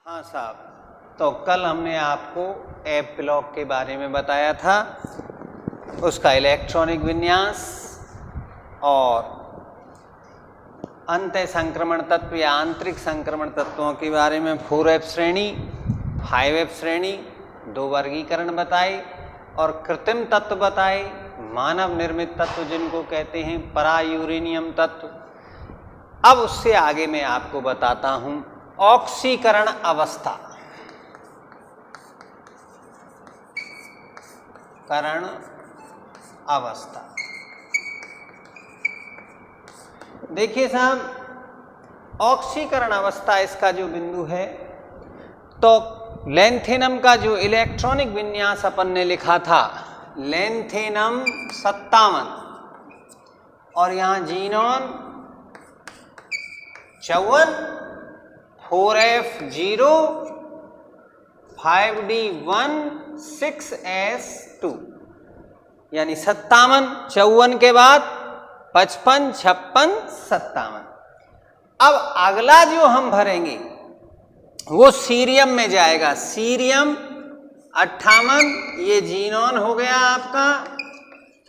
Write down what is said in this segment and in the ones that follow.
हाँ साहब, तो कल हमने आपको एफ ब्लॉक के बारे में बताया था, उसका इलेक्ट्रॉनिक विन्यास और अंत संक्रमण तत्व या आंतरिक संक्रमण तत्वों के बारे में 4F श्रेणी, 5F श्रेणी, 2 वर्गीकरण बताए और कृत्रिम तत्व बताए, मानव निर्मित तत्व जिनको कहते हैं परा यूरेनियम तत्व। अब उससे आगे मैं आपको बताता हूं ऑक्सीकरण अवस्था। करण अवस्था देखिए साहब, ऑक्सीकरण अवस्था इसका जो बिंदु है, तो लैंथेनम का जो इलेक्ट्रॉनिक विन्यास अपन ने लिखा था, लैंथेनम 57 और यहां जीनॉन 54, 4F0, 5D1, 6S2, यानी 57, 54 के बाद 55, 56, 57। अब अगला जो हम भरेंगे वो सीरियम में जाएगा। सीरियम 58, ये जीनॉन हो गया आपका,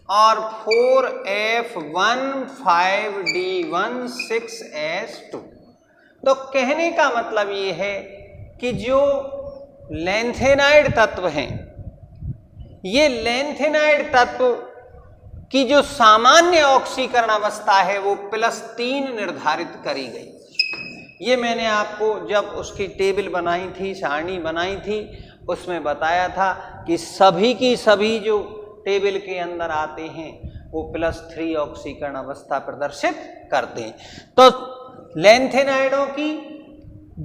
और 4F1, 5D1, 6S2। तो कहने का मतलब ये है कि जो लैंथेनाइड तत्व हैं, ये लैंथेनाइड तत्व की जो सामान्य ऑक्सीकरण अवस्था है वो +3 निर्धारित करी गई। ये मैंने आपको जब उसकी टेबल बनाई थी, सारणी बनाई थी, उसमें बताया था कि सभी की सभी जो टेबल के अंदर आते हैं वो +3 ऑक्सीकरण अवस्था प्रदर्शित करते हैं। तो लैंथेनाइडों की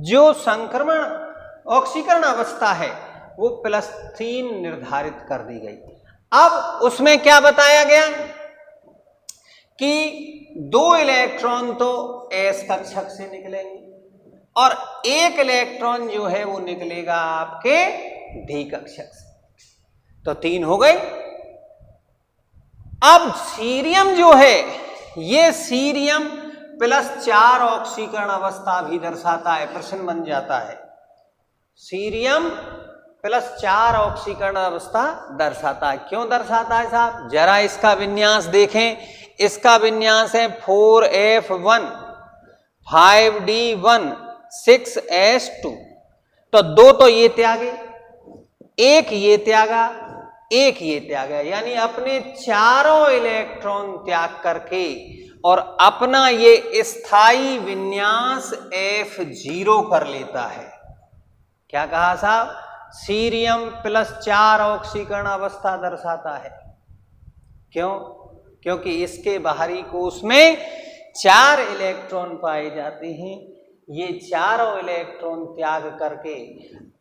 जो संक्रमण ऑक्सीकरण अवस्था है वो +3 निर्धारित कर दी गई। अब उसमें क्या बताया गया कि 2 इलेक्ट्रॉन तो S कक्षक से निकलेंगे और 1 इलेक्ट्रॉन जो है वो निकलेगा आपके D कक्षक से, तो 3 हो गए। अब सीरियम जो है, ये सीरियम +4 ऑक्सीकरण अवस्था भी दर्शाता है। प्रश्न बन जाता है, सीरियम +4 ऑक्सीकरण अवस्था दर्शाता है। क्यों दर्शाता है साहब? जरा इसका विन्यास देखें। इसका विन्यास है 4F1, 5D1, 6S2। तो 2 तो ये त्यागे, 1 ये त्यागा, 1 ये त्यागा, यानी अपने चारों इलेक्ट्रॉन त्याग करके और अपना ये स्थायी विन्यास F0 कर लेता है। क्या कहा साहब? सीरियम +4 ऑक्सीकरण अवस्था दर्शाता है। क्यों? क्योंकि इसके बाहरी कोश में 4 इलेक्ट्रॉन पाए जाते हैं। ये चारों इलेक्ट्रॉन त्याग करके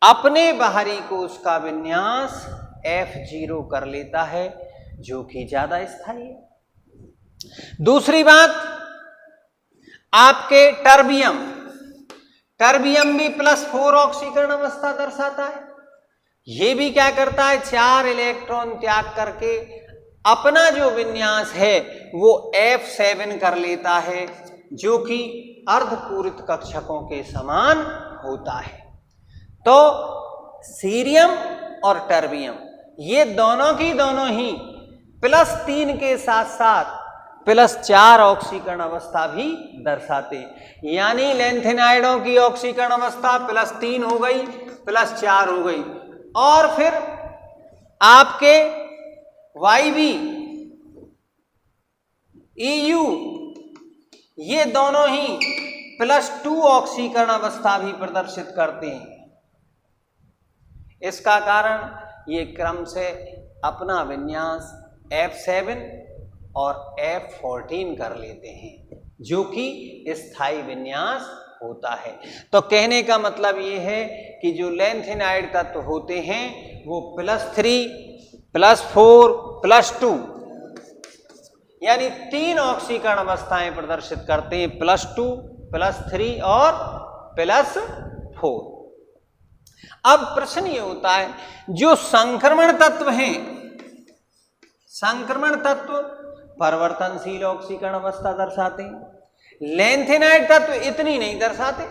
अपने बाहरी कोश का विन्यास F0 कर लेता है, जो कि ज्यादा स्थायी है। दूसरी बात, आपके टर्बियम भी +4 ऑक्सीकरण अवस्था दर्शाता है। ये भी क्या करता है? 4 इलेक्ट्रॉन त्याग करके अपना जो विन्यास है वो F7 कर लेता है, जो कि अर्धपूरित कक्षकों के समान होता है। तो सीरियम और टर्बियम ये दोनों की दोनों ही +3 के साथ साथ +4 ऑक्सीकरण अवस्था भी दर्शाते हैं। यानी लैंथेनाइडों की ऑक्सीकरण अवस्था +3 हो गई, +4 हो गई, और फिर आपके YB, EU ये दोनों ही +2 ऑक्सीकरण अवस्था भी प्रदर्शित करते हैं। इसका कारण ये क्रम से अपना विन्यास F7 और F14 कर लेते हैं, जो कि स्थायी विन्यास होता है। तो कहने का मतलब ये है कि जो लैंथेनाइड तत्व होते हैं वो +3, +4, +2 यानी 3 ऑक्सीकरण अवस्थाएं प्रदर्शित करते हैं, +2, +3 और +4। अब प्रश्न ये होता है, जो संक्रमण तत्व हैं, संक्रमण तत्व परिवर्तनशील ऑक्सीकरण अवस्था दर्शाते हैं। लैंथेनाइड तत्व इतनी नहीं दर्शाते।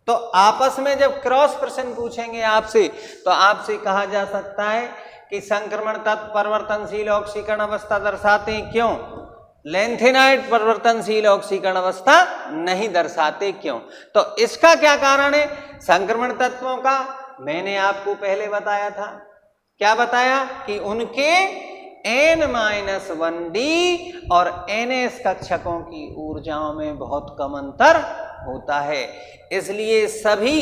तो आपस में जब क्रॉस प्रश्न पूछेंगे आपसे तो आपसे कहा जा सकता है कि संक्रमण तत्व परिवर्तनशील ऑक्सीकरण अवस्था दर्शाते हैं, क्यों? लैंथेनाइड परिवर्तनशील ऑक्सीकरण अवस्था नहीं दर्शाते, क्यों? तो इसका क्या कारण है? संक्रमण तत्वों का मैंने आपको पहले बताया था। क्या बताया? कि उनके N-1D और NS कक्षकों की ऊर्जाओं में बहुत कम अंतर होता है, इसलिए सभी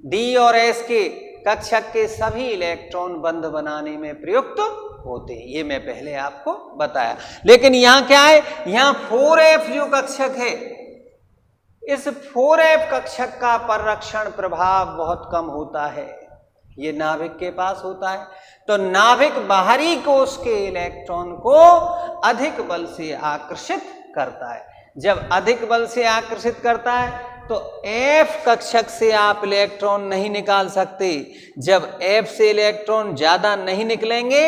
D और S के कक्षक के सभी इलेक्ट्रॉन बंध बनाने में प्रयुक्त होते हैं। ये मैं पहले आपको बताया। लेकिन यहाँ क्या है? यहाँ 4F जो कक्षक है, इस 4F कक्षक का परिरक्षण प्रभाव बहुत कम होता है, ये नाभिक के पास होता है। तो नाभिक बाहरी कोश के इलेक्ट्रॉन को अधिक बल से आकर्षित करता है। जब अधिक बल से आकर्षित करता है तो F कक्षक से आप इलेक्ट्रॉन नहीं निकाल सकते। जब F से इलेक्ट्रॉन ज्यादा नहीं निकलेंगे,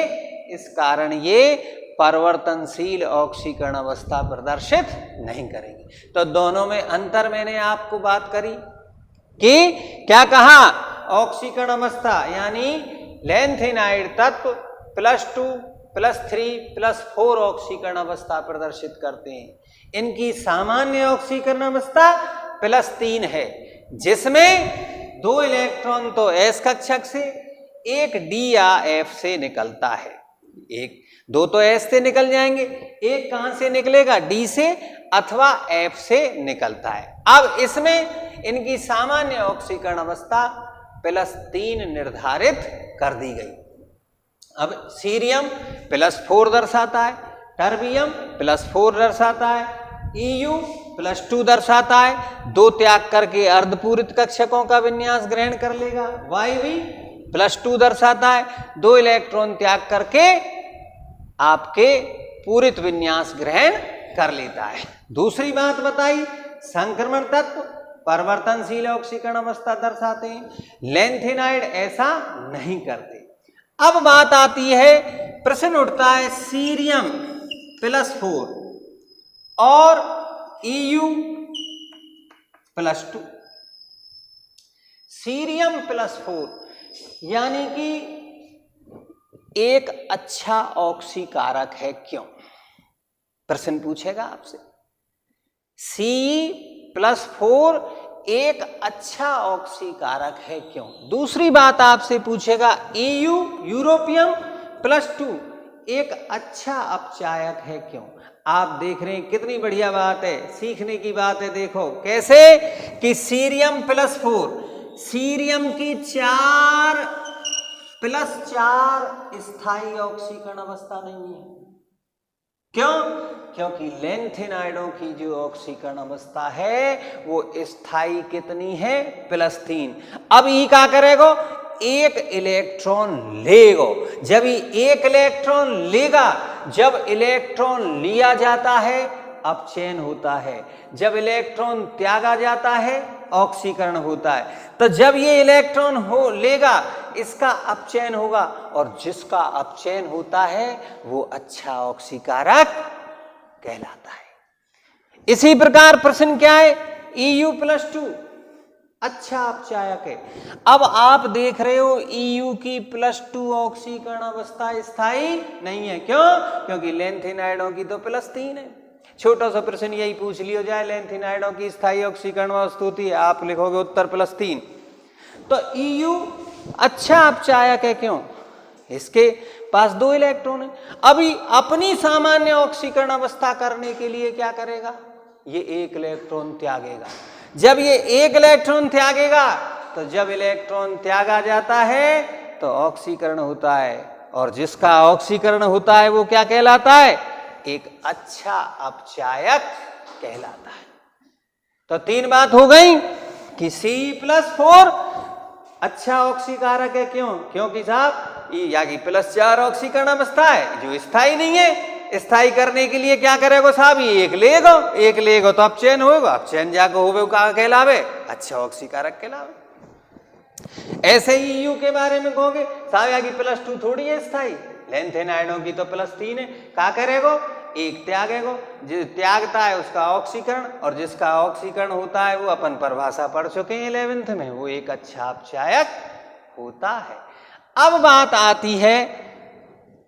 इस कारण ये परिवर्तनशील ऑक्सीकरण अवस्था प्रदर्शित नहीं करेंगे। तो दोनों में अंतर मैंने आपको बात करी कि क्या कहा? ऑक्सीकरण अवस्था यानी लैंथेनाइड तत्व +2 +3 +4 ऑक्सीकरण अवस्था प्रदर्शित करते हैं। इनकी सामान्य ऑक्सीकरण अवस्था +3 है, जिसमें 2 इलेक्ट्रॉन तो S कक्षक से, 1 D या F से निकलता है। 2 तो S से निकल जाएंगे, 1 कहां से निकलेगा? D से अथवा F से निकलता है। अब इसमें इनकी सामान्य ऑक्सीकरण अवस्था +3 निर्धारित कर दी गई। अब सीरियम +4 दर्शाता है, टर्बियम +4 दर्शाता है, EU +2 दर्शाता है। 2 त्याग करके अर्धपूरित कक्षकों का विन्यास ग्रहण कर लेगा। YV +2 दर्शाता है, 2 इलेक्ट्रॉन त्याग करके आपके पूरित विन्यास ग्रहण कर लेता है। दूसरी बात बताई, संक्रमण तत्व परिवर्तनशील ऑक्सीकरण अवस्था दर्शाते हैं, लैंथेनाइड ऐसा नहीं करते। अब बात आती है, प्रश्न उठता है सीरियम +4 और EU +2। सीरियम +4 यानी कि एक अच्छा ऑक्सीकारक है, क्यों? प्रश्न पूछेगा आपसे। C+4 एक अच्छा ऑक्सीकारक है, क्यों? दूसरी बात आपसे पूछेगा, EU यूरोपियम +2 एक अच्छा अपचायक है, क्यों? आप देख रहे हैं कितनी बढ़िया बात है, सीखने की बात है। देखो कैसे कि सीरियम +4, सीरियम की 4 +4 स्थायी ऑक्सीकरण अवस्था नहीं है। क्यों? क्योंकि लैंथेनाइडों की जो ऑक्सीकरण अवस्था है वो स्थायी कितनी है? +3। अब ये क्या करेगा? एक इलेक्ट्रॉन लेगा। जब ये एक इलेक्ट्रॉन लेगा, जब इलेक्ट्रॉन लिया जाता है अपचयन होता है, जब इलेक्ट्रॉन त्यागा जाता है ऑक्सीकरण होता है। तो जब ये इलेक्ट्रॉन लेगा, इसका अपचयन होगा, और जिसका अपचयन होता है वो अच्छा ऑक्सीकारक कहलाता है। इसी प्रकार प्रश्न क्या है? EU +2 अच्छा अपचायक है। अब आप देख रहे हो EU की +2 ऑक्सीकरण अवस्था स्थायी नहीं है। क्यों? क्योंकि लैंथेनाइडों की तो +3 है। छोटा सा प्रश्न यही पूछ लिया जाए, लैंथेनाइडों की स्थायी ऑक्सीकरण अवस्था होती है, आप लिखोगे उत्तर +3। तो EU अच्छा अपचायक है, क्यों? इसके पास 2 इलेक्ट्रॉन है। अभी अपनी सामान्य ऑक्सीकरण अवस्था करने के लिए क्या करेगा? ये 1 इलेक्ट्रॉन त्यागेगा। जब ये 1 इलेक्ट्रॉन त्यागेगा, तो जब इलेक्ट्रॉन त्यागा जाता है तो ऑक्सीकरण होता है, और जिसका ऑक्सीकरण होता है वो क्या कहलाता है? एक अच्छा अपचायक कहलाता है। तो 3 बात हो गई कि C+4 अच्छा ऑक्सीकारक है, क्यों? क्योंकि साहब या कि +4 ऑक्सीकरण अवस्था है जो स्थायी नहीं है। स्थायी करने के लिए क्या करेगा साहब? ये एक लेगा तो अपचयन होगा, अपचयन जाकर होवे कहा कहलावे? अच्छा ऑक्सीकारक कहलावे। ऐसे ही EU के बारे में कहोगे साहब या कि +2 थोड़ी है स्थायी, लैंथेनाइडों की तो +3 है, क्या करेगा? एक त्यागेगा। जो त्यागता है उसका ऑक्सीकरण, और जिसका ऑक्सीकरण होता है वो अपन परिभाषा पढ़ चुके हैं 11th में, वो एक अच्छा अपचायक होता है। अब बात आती है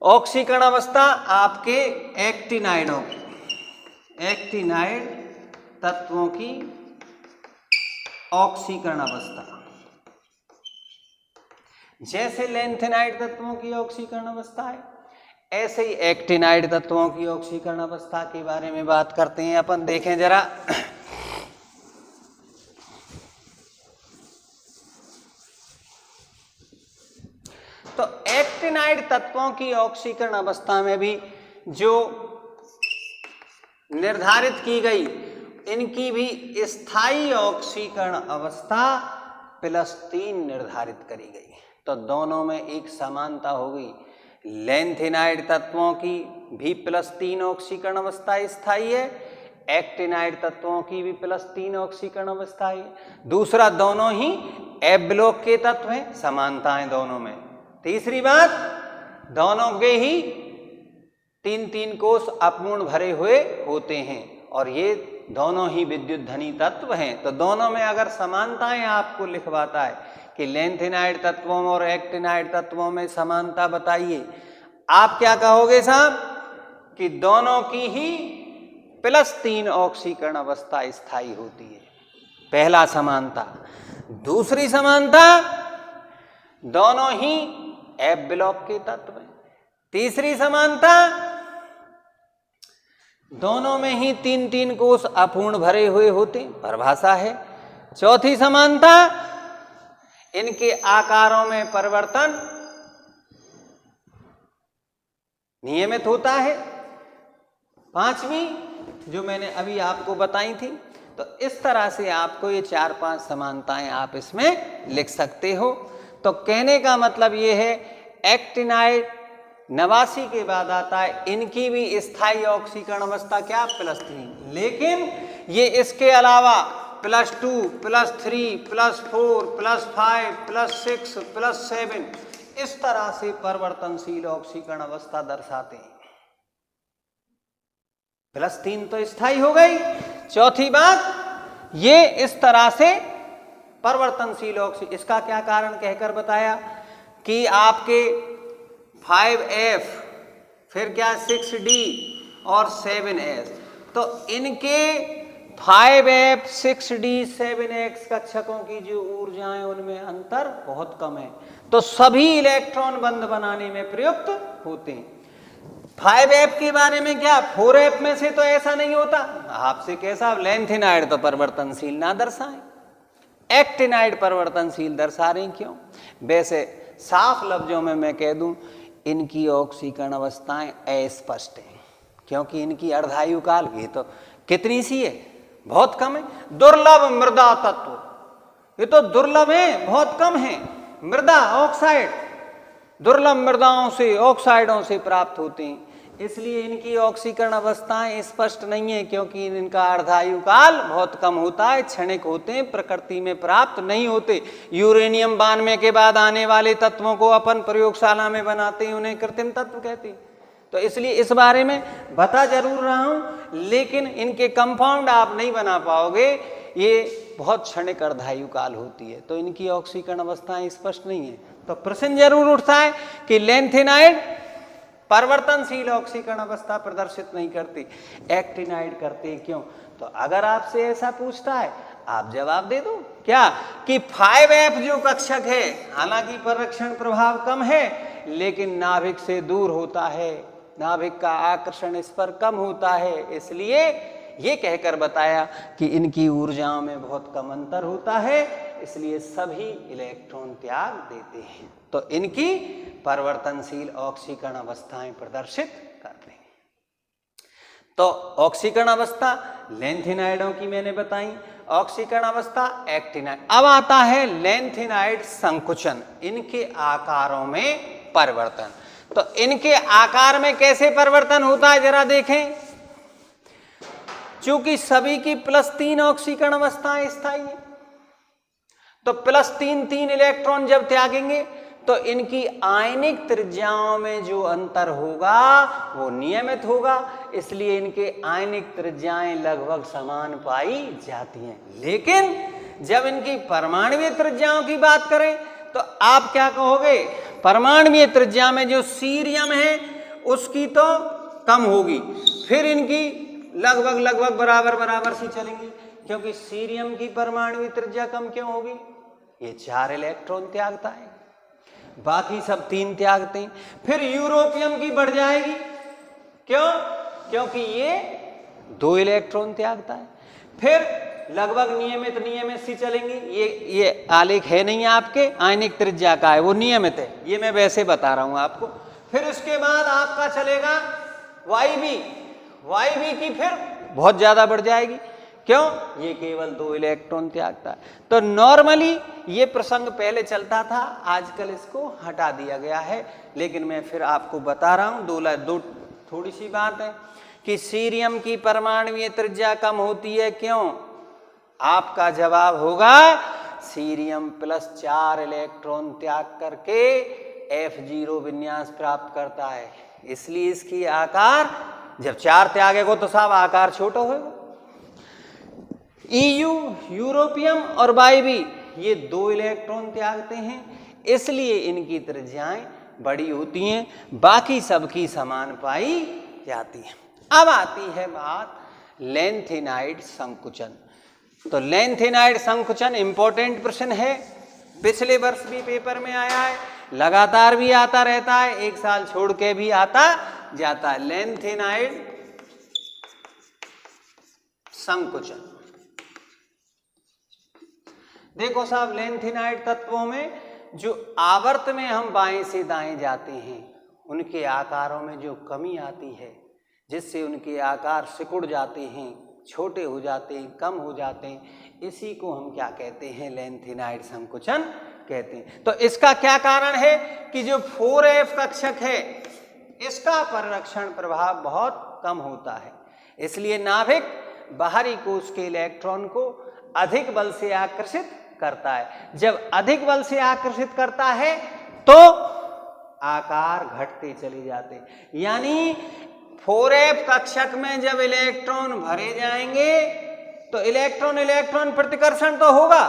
ऑक्सीकरण अवस्था आपके एक्टिनाइडों की, एक्टिनाइड तत्वों की ऑक्सीकरण अवस्था। जैसे लेंथेनाइड तत्वों की ऑक्सीकरण अवस्था है, ऐसे ही एक्टिनाइड तत्वों की ऑक्सीकरण अवस्था के बारे में बात करते हैं अपन। देखें जरा, तो एक्टिनाइड तत्वों की ऑक्सीकरण अवस्था में भी जो निर्धारित की गई, इनकी भी स्थायी ऑक्सीकरण अवस्था +3 निर्धारित करी गई। तो दोनों में एक समानता हो गई। लेंथेनाइड तत्वों की भी +3 ऑक्सीकरण अवस्था स्थायी है, एक्टिनाइड तत्वों की भी +3 ऑक्सीकरण अवस्था है। दूसरा, दोनों ही एफ ब्लॉक के तत्व हैं, समानताएं दोनों में। तीसरी बात, दोनों के ही 3-3 कोष अपूर्ण भरे हुए होते हैं, और ये दोनों ही विद्युत धनी तत्व हैं। तो दोनों में अगर समानताएं आपको लिखवाता है कि लेंथेनाइड तत्वों और एक्टिनाइड तत्वों में समानता बताइए, आप क्या कहोगे साहब कि दोनों की ही +3 ऑक्सीकरण अवस्था स्थायी होती है, पहला समानता। दूसरी समानता, दोनों ही एफ ब्लॉक के तत्व हैं। तीसरी समानता, दोनों में ही 3-3 कोष अपूर्ण भरे हुए होते, परिभाषा है। चौथी समानता, इनके आकारों में परिवर्तन नियमित होता है। पांचवी, जो मैंने अभी आपको बताई थी। तो इस तरह से आपको ये 4-5 समानताएं आप इसमें लिख सकते हो। तो कहने का मतलब ये है, एक्टिनाइड 89 के बाद आता है, इनकी भी स्थायी ऑक्सीकरण अवस्था क्या +3, लेकिन ये इसके अलावा +2, +3, +4, +5, +6, +7 इस तरह से परिवर्तनशील ऑक्सीकरण अवस्था दर्शाते हैं। +3 तो स्थायी हो गई। चौथी बात, ये इस तरह से परिवर्तनशील ऑक्सीकरण, इसका क्या कारण कहकर बताया कि आपके 5F, फिर क्या 6D और 7S, तो इनके 5F, 6D, 7X कक्षकों की जो ऊर्जाएं, उनमें अंतर बहुत कम है, तो सभी इलेक्ट्रॉन बंध बनाने में प्रयुक्त होते हैं। 5F के बारे में क्या, 4F में से तो ऐसा नहीं होता। आपसे कैसा, लेंथेनाइड तो परिवर्तनशील ना दर्शाएं, एक्टिनाइड परिवर्तनशील दर्शा रहे, क्यों? वैसे साफ लफ्जों में मैं कह दूं, इनकी ऑक्सीकरण अवस्थाएं अस्पष्ट हैं, क्योंकि इनकी अर्धायु काल ये तो कितनी सी है, बहुत कम है। दुर्लभ मृदा तत्व, ये तो दुर्लभ है, बहुत कम है। मृदा, ऑक्साइड, दुर्लभ मृदाओं से, ऑक्साइडों से प्राप्त होते हैं, इसलिए इनकी ऑक्सीकरण अवस्थाएं स्पष्ट नहीं है, क्योंकि इनका अर्धायु काल बहुत कम होता है, क्षणिक होते हैं, प्रकृति में प्राप्त नहीं होते। यूरेनियम 92 के बाद आने वाले तत्वों को अपन प्रयोगशाला में बनाते हैं, उन्हें कृत्रिम तत्व कहते हैं। तो इसलिए इस बारे में बता जरूर रहा हूं, लेकिन इनके कंपाउंड आप नहीं बना पाओगे, ये बहुत क्षणिक अर्धायु काल होती है, तो इनकी ऑक्सीकरण अवस्थाएं स्पष्ट नहीं है। तो प्रश्न जरूर उठता है कि लेंथेनाइड परिवर्तनशील ऑक्सीकरण अवस्था प्रदर्शित नहीं करती, एक्टिनाइड करते, क्यों? तो अगर आपसे ऐसा पूछता है, आप जवाब दे दो क्या कि 5F जो कक्षक है, हालांकि परिरक्षण प्रभाव कम है, लेकिन नाभिक से दूर होता है, नाभिक का आकर्षण इस पर कम होता है, इसलिए ये कहकर बताया कि इनकी ऊर्जाओं में बहुत कम अंतर होता है, इसलिए सभी इलेक्ट्रॉन त्याग देते हैं। तो इनकी परिवर्तनशील ऑक्सीकरण अवस्थाएं प्रदर्शित करते हैं। तो ऑक्सीकरण अवस्था लेंथेनाइडों की मैंने बताई, ऑक्सीकरण अवस्था एक्टिनाइड। अब आता है लेंथेनाइड संकुचन, इनके आकारों में परिवर्तन। तो इनके आकार में कैसे परिवर्तन होता है जरा देखें। चूंकि सभी की +3 ऑक्सीकरण अवस्थाएं स्थायी है, तो +3 इलेक्ट्रॉन जब त्यागेंगे तो इनकी आयनिक त्रिज्याओं में जो अंतर होगा वो नियमित होगा, इसलिए इनके आयनिक त्रिज्याएं लगभग समान पाई जाती हैं। लेकिन जब इनकी परमाणुवीय त्रिज्याओं की बात करें तो आप क्या कहोगे, परमाणुवीय त्रिज्या में जो सीरियम है उसकी तो कम होगी, फिर इनकी लगभग बराबर सी चलेंगी, क्योंकि सीरियम की परमाणुवीय त्रिज्या कम क्यों होगी, ये 4 इलेक्ट्रॉन त्यागता है, बाकी सब 3 त्यागते हैं। फिर यूरोपियम की बढ़ जाएगी, क्यों, क्योंकि ये 2 इलेक्ट्रॉन त्यागता है। फिर लगभग नियमित सी चलेंगी, ये आलेख है नहीं आपके, आयनिक त्रिज्या का है, वो नियमित है, ये मैं वैसे बता रहा हूं आपको। फिर उसके बाद आपका चलेगा YB की फिर बहुत ज्यादा बढ़ जाएगी, क्यों, ये केवल 2 इलेक्ट्रॉन त्यागता है। तो नॉर्मली ये प्रसंग पहले चलता था, आजकल इसको हटा दिया गया है, लेकिन मैं फिर आपको बता रहा हूं दो थोड़ी सी बात है कि सीरियम की परमाणुवीय त्रिज्या कम होती है, क्यों, आपका जवाब होगा सीरियम प्लस 4 इलेक्ट्रॉन त्याग करके F0 विन्यास प्राप्त करता है, इसलिए इसकी आकार जब 4 त्यागेगा तो साहब आकार छोटा होगा। EU यूरोपियम और YB ये 2 इलेक्ट्रॉन त्यागते हैं, इसलिए इनकी त्रिज्याएं बड़ी होती हैं, बाकी सबकी समान पाई जाती हैं। अब आती है बात लेंथेनाइड संकुचन। तो लेंथेनाइड संकुचन इंपॉर्टेंट प्रश्न है, पिछले वर्ष भी पेपर में आया है, लगातार भी आता रहता है, एक साल छोड़ के भी आता जाता है। लेंथेनाइड संकुचन, देखो साहब, लेंथेनाइड तत्वों में जो आवर्त में हम बाएं से दाएं जाते हैं उनके आकारों में जो कमी आती है, जिससे उनके आकार सिकुड़ जाते हैं, छोटे हो जाते हैं, कम हो जाते हैं, इसी को हम क्या कहते हैं, लेंथेनाइड संकुचन कहते हैं। तो इसका क्या कारण है कि जो 4f कक्षक है इसका परिरक्षण प्रभाव बहुत कम होता है, इसलिए नाभिक बाहरी कोश के इलेक्ट्रॉन को अधिक बल से आकर्षित करता है। जब अधिक बल से आकर्षित करता है तो आकार घटते चले जाते, यानी 4f कक्षक में जब इलेक्ट्रॉन भरे जाएंगे तो इलेक्ट्रॉन प्रतिकर्षण तो होगा,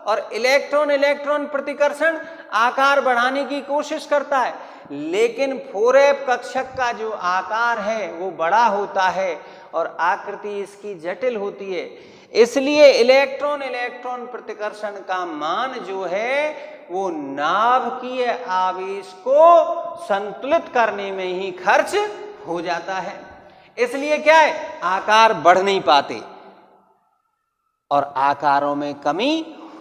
और इलेक्ट्रॉन प्रतिकर्षण आकार बढ़ाने की कोशिश करता है, लेकिन 4f कक्षक का जो आकार है वो बड़ा होता है और आकृति इसकी जटिल होती है, इसलिए इलेक्ट्रॉन प्रतिकर्षण का मान जो है वो नाभिकीय आवेश को संतुलित करने में ही खर्च हो जाता है, इसलिए क्या है, आकार बढ़ नहीं पाते और आकारों में कमी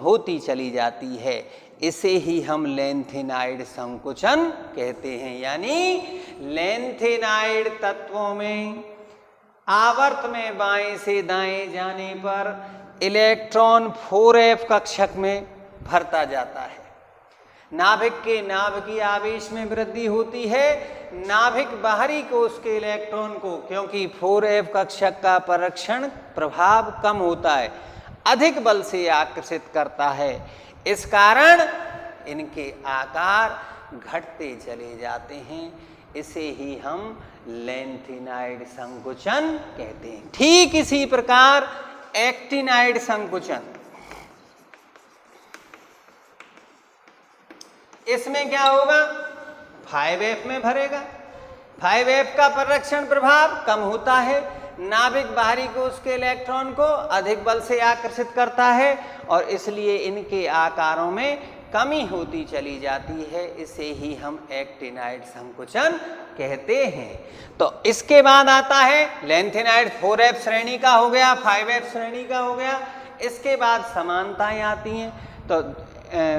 होती चली जाती है। इसे ही हम लेंथेनाइड संकुचन कहते हैं, यानी लेंथेनाइड तत्वों में आवर्त में बाएं से दाएं जाने पर इलेक्ट्रॉन 4f कक्षक में भरता जाता है, नाभिक के नाभिकीय आवेश में वृद्धि होती है, नाभिक बाहरी कोश के इलेक्ट्रॉन को, क्योंकि 4f कक्षक का परिरक्षण प्रभाव कम होता है, अधिक बल से आकर्षित करता है, इस कारण इनके आकार घटते चले जाते हैं, इसे ही हम लेंथेनाइड संकुचन कहते हैं। ठीक इसी प्रकार एक्टिनाइड संकुचन, इसमें क्या होगा, 5f में भरेगा, 5f का परिरक्षण प्रभाव कम होता है, नाभिक बाहरी कोश के इलेक्ट्रॉन को अधिक बल से आकर्षित करता है और इसलिए इनके आकारों में कमी होती चली जाती है, इसे ही हम एक्टिनाइड संकुचन कहते हैं। तो इसके बाद आता है लेंथेनाइड 4f श्रेणी का हो गया, 5f श्रेणी का हो गया, इसके बाद समानताएं आती हैं। तो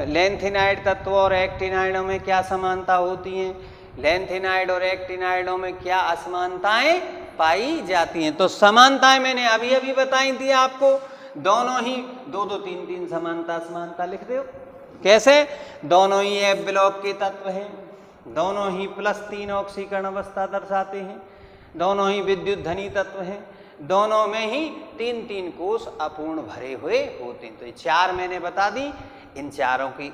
लेंथेनाइड तत्व और एक्टिनाइडों में क्या समानता होती हैं, लेंथेनाइड और एक्टिनाइडों में क्या असमानताएं पाई जाती हैं। तो समानताएं मैंने अभी अभी बताई थी आपको, दोनों ही 2-2, 3-3 समानता लिख दो। कैसे, दोनों ही F ब्लॉक के तत्व हैं, दोनों ही +3 ऑक्सीकरण अवस्था दर्शाते हैं, दोनों ही विद्युत धनी तत्व हैं, दोनों में ही 3-3 कोश अपूर्ण भरे हुए होते हैं। तो ये 4 मैंने बता दी, इन चारों की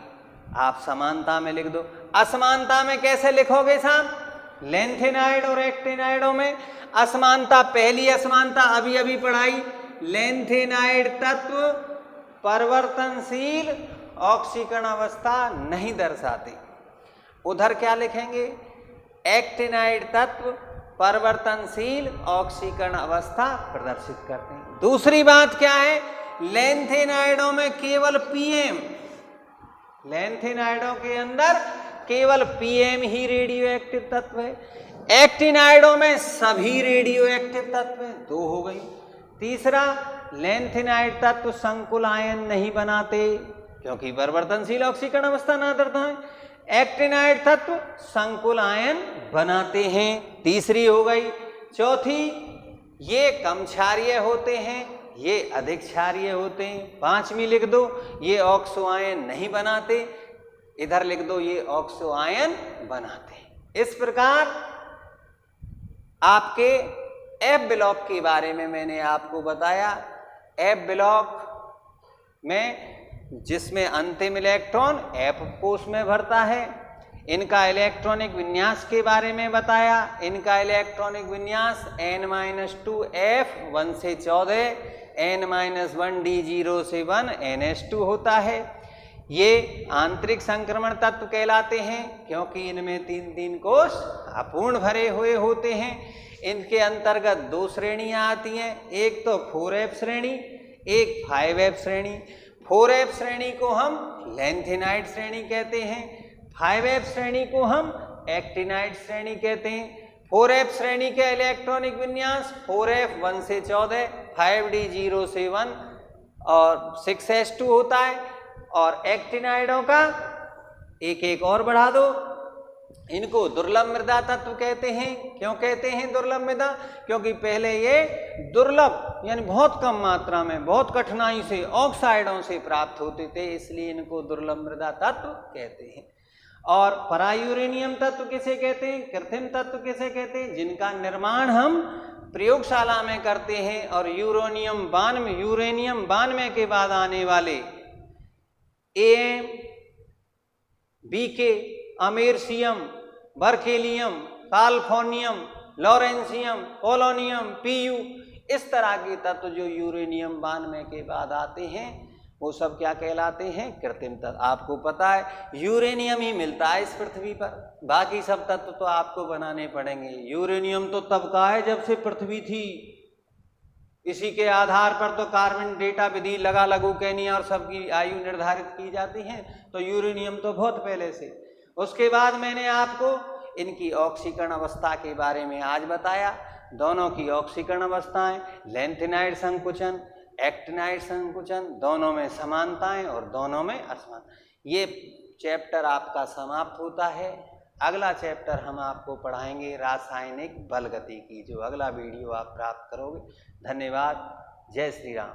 आप समानता में लिख दो। असमानता में कैसे लिखोगे साहब? लेंथेनाइड और एक्टिनाइडों में असमानता, पहली असमानता अभी अभी पढ़ाई, लेंथेनाइड तत्व परिवर्तनशील ऑक्सीकरण अवस्था नहीं दर्शाते। उधर क्या लिखेंगे? एक्टिनाइड तत्व परिवर्तनशील ऑक्सीकरण अवस्था प्रदर्शित करते हैं। दूसरी बात क्या है? लेंथेनाइडों में केवल पीएम, लेंथेनाइडों के अंदर केवल पीएम ही रेडियो एक्टिव तत्व है। एक्टिनाइडों में सभी रेडियो एक्टिव तत्व है। 2 हो गई। तीसरा, लेंथेनाइड तत्व संकुल आयन नहीं बनाते क्योंकि परिवर्तनशील ऑक्सीकरण अवस्था ना दर्शाएं। एक्टिनाइड तत्व संकुल आयन बनाते हैं। तीसरी हो गई। चौथी, ये कम क्षारीय होते हैं, ये अधिक क्षारीय होते हैं। 5वीं लिख दो, ये ऑक्सो आयन नहीं बनाते। इधर लिख दो, ये ऑक्सो आयन बनाते हैं। इस प्रकार आपके एफ ब्लॉक के बारे में मैंने आपको बताया। एफ ब्लॉक में जिसमें अंतिम इलेक्ट्रॉन एफ कोष में भरता है, इनका इलेक्ट्रॉनिक विन्यास के बारे में बताया। इनका इलेक्ट्रॉनिक विन्यास n-2 F 1 से 14, n-1 D0 से 1 NH2 होता है। ये आंतरिक संक्रमण तत्व कहलाते हैं क्योंकि इनमें 3 कोष अपूर्ण भरे हुए होते हैं। इनके अंतर्गत 2 श्रेणियां आती हैं, एक तो 4F श्रेणी, एक 5F श्रेणी। 4F श्रेणी को हम लेंथेनाइड श्रेणी कहते हैं, 5F श्रेणी को हम एक्टिनाइड श्रेणी कहते हैं। 4F श्रेणी के इलेक्ट्रॉनिक विन्यास 4F 1 से 14, 5D0 से 1 और 6S2 होता है। और एक्टिनाइडों का एक और बढ़ा दो, इनको दुर्लभ मृदा तत्व कहते हैं। क्यों कहते हैं दुर्लभ मृदा? क्योंकि पहले ये दुर्लभ यानी बहुत कम मात्रा में, बहुत कठिनाई से ऑक्साइडों से प्राप्त होते थे, इसलिए इनको दुर्लभ मृदा तत्व कहते हैं। और परायूरेनियम तत्व किसे कहते हैं? कृत्रिम तत्व किसे कहते हैं? जिनका निर्माण हम प्रयोगशाला में करते हैं। और यूरेनियम 92 के बाद आने वाले AM, BK, americium, berkelium, californium, lawrencium, polonium, PU, इस तरह के तत्व जो यूरेनियम 92 के बाद आते हैं वो सब क्या कहलाते हैं? कृत्रिम तत्व। आपको पता है यूरेनियम ही मिलता है इस पृथ्वी पर, बाकी सब तत्व तो आपको बनाने पड़ेंगे। यूरेनियम तो तब का है जब से पृथ्वी थी। इसी के आधार पर तो कार्बन डेटा विधि लगा लगू कैनिया और सबकी आयु निर्धारित की जाती है। तो यूरेनियम तो बहुत पहले से। उसके बाद मैंने आपको इनकी ऑक्सीकरण अवस्था के बारे में आज बताया। दोनों की ऑक्सीकरण अवस्थाएं, लेंथेनाइड संकुचन, एक्टिनाइड संकुचन, दोनों में समानताएं और दोनों में असमानता। ये चैप्टर आपका समाप्त होता है। अगला चैप्टर हम आपको पढ़ाएंगे रासायनिक बल गति की, जो अगला वीडियो आप प्राप्त करोगे। धन्यवाद। जय श्री राम।